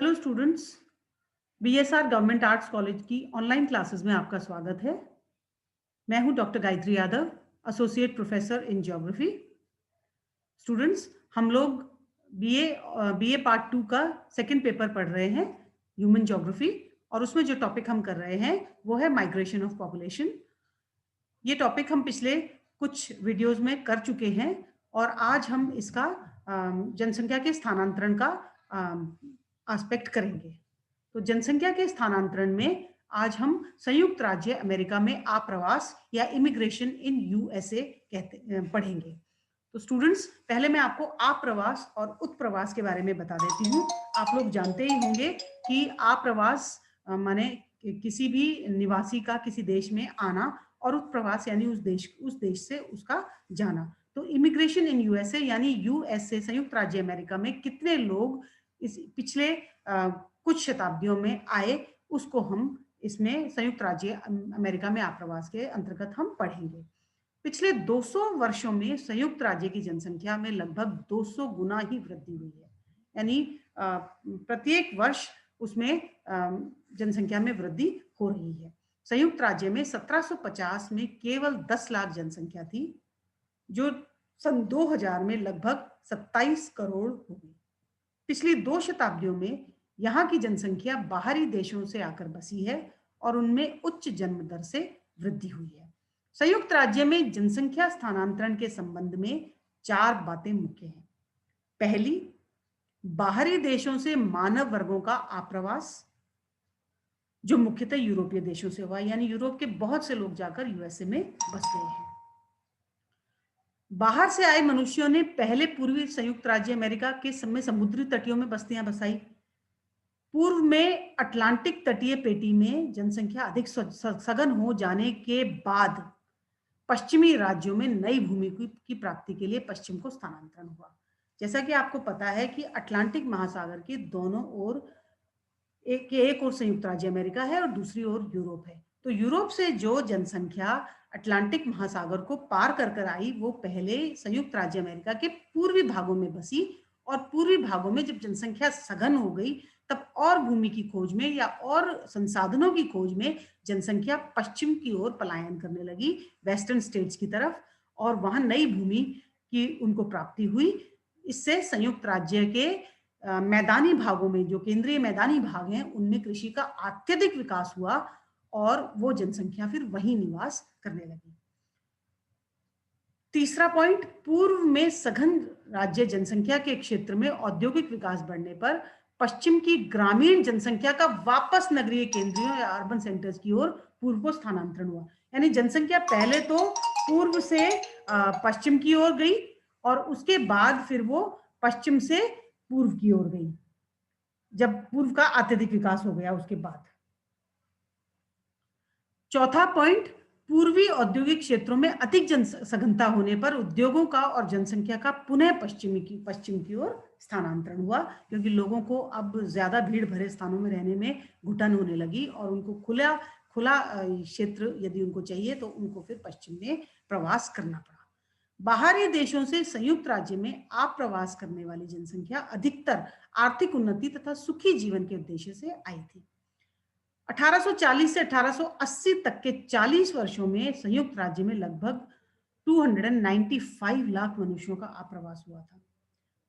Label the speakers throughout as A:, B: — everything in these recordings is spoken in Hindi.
A: Hello students, BSR government arts college की ऑनलाइन क्लासेस में आपका स्वागत है। मैं हूं doctor Gayatri Yadav, associate professor in geography. Students, हम लोग बीए पार्ट 2 का सेकंड पेपर पढ़ रहे हैं, ह्यूमन ज्योग्राफी, और उसमें जो टॉपिक हम कर रहे हैं वो है माइग्रेशन ऑफ पॉपुलेशन। ये टॉपिक हम पिछले कुछ वीडियोस में कर चुके हैं और आज हम इसका जनसंख्या के स्थानांतरण का एस्पेक्ट करेंगे। तो जनसंख्या के स्थानांतरण में आज हम संयुक्त राज्य अमेरिका में आप्रवास या इमिग्रेशन इन यूएसए पढ़ेंगे। तो स्टूडेंट्स, पहले मैं आपको आप्रवास और उत्प्रवास के बारे में बता देती हूँ। आप लोग जानते ही होंगे कि आप्रवास माने किसी भी निवासी का किसी देश में आना, और उत्प्रवास यानी उस देश से उसका जाना। तो इमिग्रेशन इन यूएसए यानी यूएसए संयुक्त राज्य अमेरिका में कितने लोग इस पिछले कुछ शताब्दियों में आए, उसको हम इसमें संयुक्त राज्य अमेरिका में आप्रवास के अंतर्गत हम पढ़ेंगे। पिछले 200 वर्षों में संयुक्त राज्य की जनसंख्या में लगभग 200 गुना ही वृद्धि हुई है, यानी प्रत्येक वर्ष उसमें जनसंख्या में वृद्धि हो रही है। संयुक्त राज्य में 1750 में केवल 10 लाख जनसंख्या थी, जो सन 2000 में लगभग 27 करोड़ हो गई। पिछली 2 शताब्दियों में यहाँ की जनसंख्या बाहरी देशों से आकर बसी है और उनमें उच्च जन्म दर से वृद्धि हुई है। संयुक्त राज्य में जनसंख्या स्थानांतरण के संबंध में 4 बातें मुख्य हैं। पहली, बाहरी देशों से मानव वर्गों का आप्रवास, जो मुख्यतः यूरोपीय देशों से हुआ, यानी यूरोप के बहुत से लोग जाकर यूएसए में बस गए हैं। बाहर से आए मनुष्यों ने पहले पूर्वी संयुक्त राज्य अमेरिका के समय समुद्री तटियों में बस्तियां बसाई। पूर्व में अटलांटिक तटीय पेटी में जनसंख्या अधिक सघन हो जाने के बाद पश्चिमी राज्यों में नई भूमि की प्राप्ति के लिए पश्चिम को स्थानांतरण हुआ। जैसा कि आपको पता है कि अटलांटिक महासागर के दोनों ओर एक और संयुक्त राज्य अमेरिका है और दूसरी ओर यूरोप है। तो यूरोप से जो जनसंख्या अटलांटिक महासागर को पार कर आई, वो पहले संयुक्त राज्य अमेरिका के पूर्वी भागों में बसी, और पूर्वी भागों में जब जनसंख्या सघन हो गई, तब और भूमि की खोज में या और संसाधनों की खोज में जनसंख्या पश्चिम की ओर पलायन करने लगी, वेस्टर्न स्टेट्स की तरफ, और वहां नई भूमि की उनको प्राप्ति हुई। इससे संयुक्त राज्य के मैदानी भागों में, जो केंद्रीय मैदानी भाग हैं, उनमें कृषि का अत्यधिक विकास हुआ और वो जनसंख्या फिर वहीं निवास करने लगी। तीसरा पॉइंट, पूर्व में सघन राज्य जनसंख्या के क्षेत्र में औद्योगिक विकास बढ़ने पर पश्चिम की ग्रामीण जनसंख्या का वापस नगरीय केंद्रों या अर्बन सेंटर्स की ओर पूर्व को स्थानांतरण हुआ। यानी जनसंख्या पहले तो पूर्व से पश्चिम की ओर गई और उसके बाद फिर वो पश्चिम से पूर्व की ओर गई, जब पूर्व का अत्यधिक विकास हो गया उसके बाद। चौथा पॉइंट, पूर्वी औद्योगिक क्षेत्रों में अधिक सघनता होने पर उद्योगों का और जनसंख्या का पुनः पश्चिम की ओर स्थानांतरण हुआ, क्योंकि लोगों को अब ज्यादा भीड़ भरे स्थानों में रहने में घुटन होने लगी और उनको खुला क्षेत्र यदि उनको चाहिए तो उनको फिर पश्चिम में प्रवास करना पड़ा। बाहरी देशों से संयुक्त राज्य में आप्रवास करने वाली जनसंख्या अधिकतर आर्थिक उन्नति तथा सुखी जीवन के उद्देश्य से आई थी। 1840 से 1880 तक के 40 वर्षों में संयुक्त राज्य में लगभग 295 लाख मनुष्यों का आप्रवास हुआ था।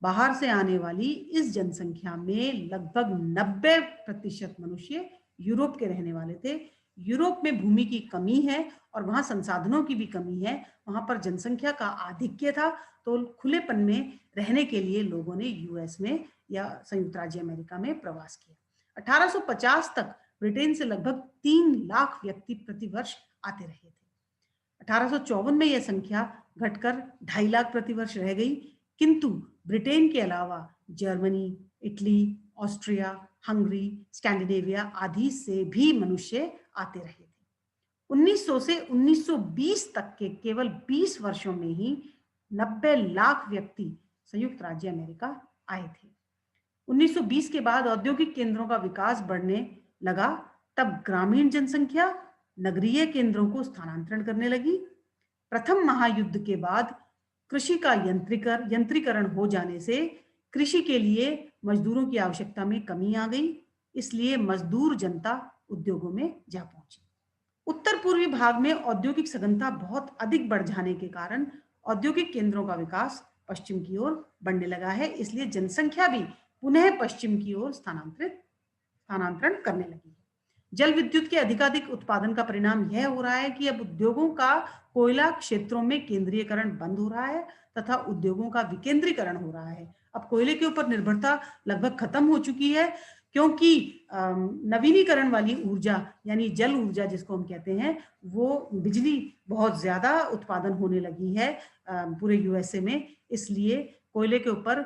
A: बाहर से आने वाली इस जनसंख्या में लगभग 90% मनुष्य यूरोप के रहने वाले थे। यूरोप में भूमि की कमी है और वहां संसाधनों की भी कमी है, वहां पर जनसंख्या का आधिक्य था, तो खुलेपन में रहने के लिए लोगों ने यूएस में या संयुक्त राज्य अमेरिका में प्रवास किया। 1850 तक ब्रिटेन से लगभग 3 लाख व्यक्ति प्रति वर्ष आते रहे थे। 1854 में यह संख्या घटकर 2.5 लाख प्रति वर्ष रह गई, किंतु ब्रिटेन के अलावा Germany, Italy, Austria, Hungary, Scandinavia आदि से भी मनुष्य आते रहे थे। 1900 से 1920 तक के केवल 20 वर्षों में ही 90 लाख व्यक्ति संयुक्त राज्य अमेरिका आए थे। 1920 के बाद औद्योगिक केंद्रों का विकास बढ़ने लगा, तब ग्रामीण जनसंख्या नगरीय केंद्रों को स्थानांतरण करने लगी। प्रथम महायुद्ध के बाद कृषि का यंत्रीकरण हो जाने से कृषि के लिए मजदूरों की आवश्यकता में कमी आ गई, इसलिए मजदूर जनता उद्योगों में जा पहुंची। उत्तर पूर्वी भाग में औद्योगिक सघनता बहुत अधिक बढ़ जाने के कारण औद्योगिक केंद्रों का विकास पश्चिम की ओर बढ़ने लगा है, इसलिए जनसंख्या भी पुनः पश्चिम की ओर स्थानांतरण करने लगी है। जल विद्युत के अधिकाधिक उत्पादन का परिणाम यह हो रहा है कि अब उद्योगों का कोयला क्षेत्रों में केंद्रीयकरण बंद हो रहा है तथा उद्योगों का विकेंद्रीकरण हो रहा है। अब कोयले के ऊपर निर्भरता लगभग खत्म हो चुकी है, क्योंकि नवीनीकरण वाली ऊर्जा यानी जल ऊर्जा जिसको हम कहते हैं, वो बिजली बहुत ज्यादा उत्पादन होने लगी है पूरे यूएसए में। इसलिए कोयले के ऊपर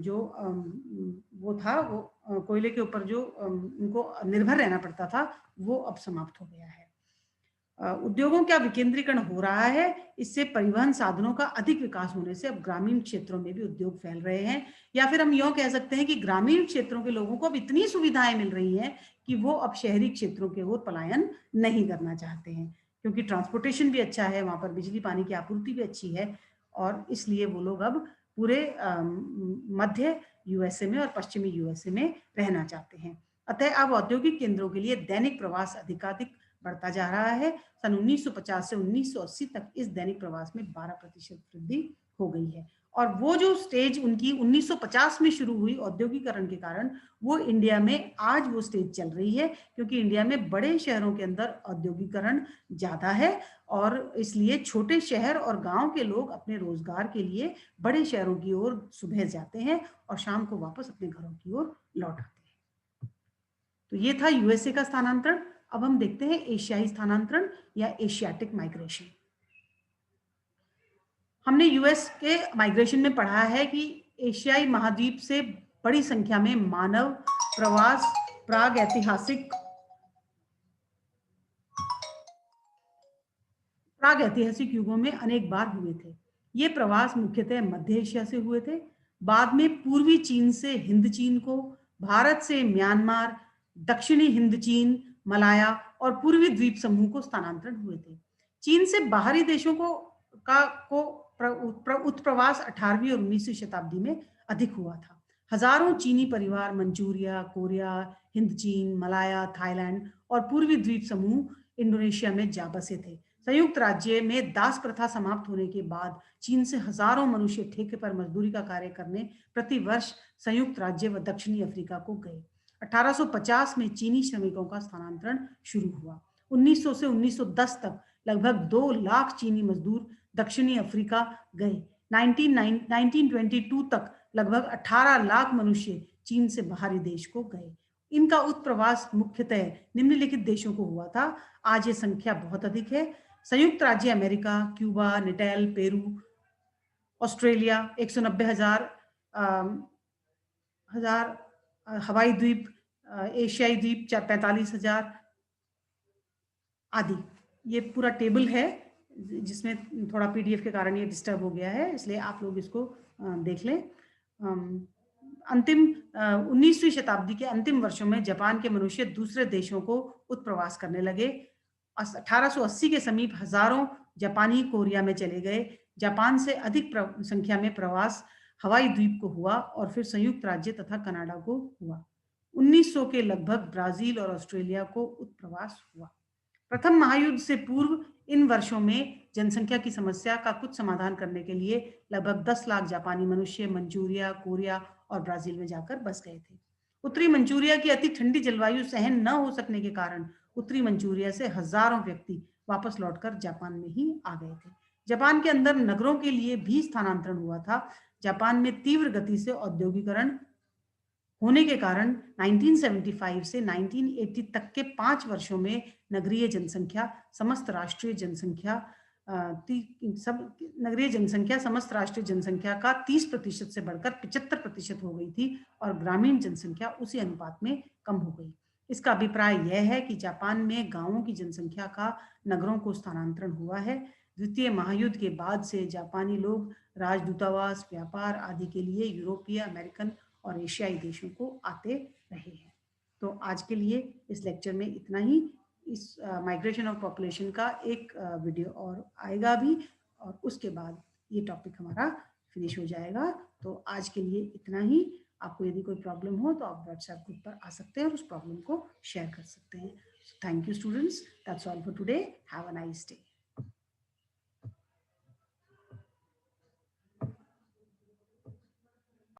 A: जो वो था, वो कोयले के ऊपर जो उनको निर्भर रहना पड़ता था, वो अब समाप्त हो गया है। उद्योगों का विकेंद्रीकरण हो रहा है, इससे परिवहन साधनों का अधिक विकास होने से अब ग्रामीण क्षेत्रों में भी उद्योग फैल रहे हैं, या फिर हम यूं कह सकते हैं कि ग्रामीण क्षेत्रों के लोगों को अब इतनी सुविधाएं मिल रही हैं कि वो अब शहरी क्षेत्रों के ओर पलायन नहीं करना चाहते हैं, क्योंकि ट्रांसपोर्टेशन भी अच्छा है, वहां पर बिजली पानी की आपूर्ति भी अच्छी है, और इसलिए वो लोग अब पूरे मध्य यूएसए में और पश्चिमी यूएसए में रहना चाहते हैं। अतः अब औद्योगिक केंद्रों के लिए दैनिक प्रवास अधिकाधिक बढ़ता जा रहा है। सन 1950 से 1980 तक इस दैनिक प्रवास में 12% वृद्धि हो गई है, और वो जो स्टेज उनकी 1950 में शुरू हुई औद्योगिकरण के कारण, वो इंडिया में आज वो स्टेज चल रही है, क्योंकि इंडिया में बड़े शहरों के अंदर औद्योगिकरण ज्यादा है, और इसलिए छोटे शहर और गांव के लोग अपने रोजगार के लिए बड़े शहरों की ओर सुबह जाते हैं और शाम को वापस अपने घरों की ओर लौट आते हैं। तो ये था यूएसए का स्थानांतरण। अब हम देखते हैं एशियाई स्थानांतरण या एशियाटिक माइग्रेशन। हमने यूएस के माइग्रेशन में पढ़ा है कि एशियाई महाद्वीप से बड़ी संख्या में मानव प्रवास प्राग ऐतिहासिक युगों में अनेक बार हुए थे। ये प्रवास मुख्यतः मध्य एशिया से हुए थे। बाद में पूर्वी चीन से हिंद चीन को, भारत से म्यांमार, दक्षिणी हिंद चीन, मलाया और पूर्वी द्वीप समूह को स्थानांतरण हुए थे। चीन से बाहरी देशों को उत्प्रवास 18वीं और 19वीं शताब्दी में अधिक हुआ था। हजारों चीनी परिवार मंचूरिया, कोरिया, हिंद चीन, मलाया, थाईलैंड और पूर्वी द्वीप समूह इंडोनेशिया में जा बसे थे। संयुक्त राज्य में दास प्रथा समाप्त होने के बाद चीन से हजारों मनुष्य ठेके पर मजदूरी का कार्य करने प्रति वर्ष संयुक्त राज्य व दक्षिणी अफ्रीका को गए। 1850 में चीनी श्रमिकों का स्थानांतरण शुरू हुआ। 1900 से 1910 तक लगभग 2 लाख चीनी मजदूर दक्षिणी अफ्रीका गए। 1922 तक लगभग 18 लाख मनुष्य चीन से बाहरी देश को गए। इनका उत्प्रवास मुख्यतः निम्नलिखित देशों को हुआ था। आज ये संख्या बहुत अधिक है। संयुक्त राज्य America, Cuba, Natal, Peru, Australia 190,000, हवाई द्वीप, एशियाई द्वीप 45,000 आदि। ये पूरा टेबल है, जिसमें थोड़ा पीडीएफ के कारण ये डिस्टर्ब हो गया है, इसलिए आप लोग इसको देख लें। अंतिम 19वीं शताब्दी के अंतिम वर्षों में जापान के मनुष्य दूसरे देशों को उत्प्रवास करने लगे। 1880 के समीप हजारों जापानी कोरिया में चले गए। जापान से अधिक संख्या में प्रवास हवाई द्वीप को हुआ और फिर संयुक्त राज्य तथा कनाडा को हुआ। 1900 के लगभग ब्राजील और ऑस्ट्रेलिया को उत्प्रवास हुआ। प्रथम महायुद्ध से पूर्व इन वर्षों में जनसंख्या की समस्या का कुछ समाधान करने के लिए लगभग 10 लाख जापानी मनुष्य मंचूरिया, कोरिया और ब्राजील में जाकर बस गए थे। उत्तरी मंचूरिया की अति ठंडी जलवायु सहन न हो सकने के कारण उत्तरी मंचूरिया से हजारों व्यक्ति वापस लौटकर जापान में ही आ गए थे। जापान के अंदर नगरों के लिए भी स्थानांतरण हुआ था। जापान में तीव्र गति से औद्योगिकरण होने के कारण 1975 से 1980 तक के 5 वर्षों में नगरीय जनसंख्या समस्त राष्ट्रीय जनसंख्या समस्त राष्ट्रीय जनसंख्या का 30% से बढ़कर 75% हो गई थी, और ग्रामीण जनसंख्या उसी अनुपात में कम हो गई। इसका अभिप्राय यह है कि जापान में गांवों की जनसंख्या का नगरों को स्थानांतरण हुआ है। द्वितीय महायुद्ध के बाद से जापानी लोग राजदूतावास, व्यापार आदि के लिए यूरोपीय, अमेरिकन और एशियाई देशों को आते रहे हैं। तो आज के लिए इस लेक्चर में इतना ही। इस माइग्रेशन ऑफ पॉपुलेशन का एक वीडियो और आएगा भी, और उसके बाद ये टॉपिक हमारा फिनिश हो जाएगा। तो आज के लिए इतना ही। आपको यदि कोई प्रॉब्लम हो तो आप व्हाट्सएप ग्रुप पर आ सकते हैं और उस प्रॉब्लम को शेयर कर सकते हैं। Thank you students, that's all for today, have a nice day.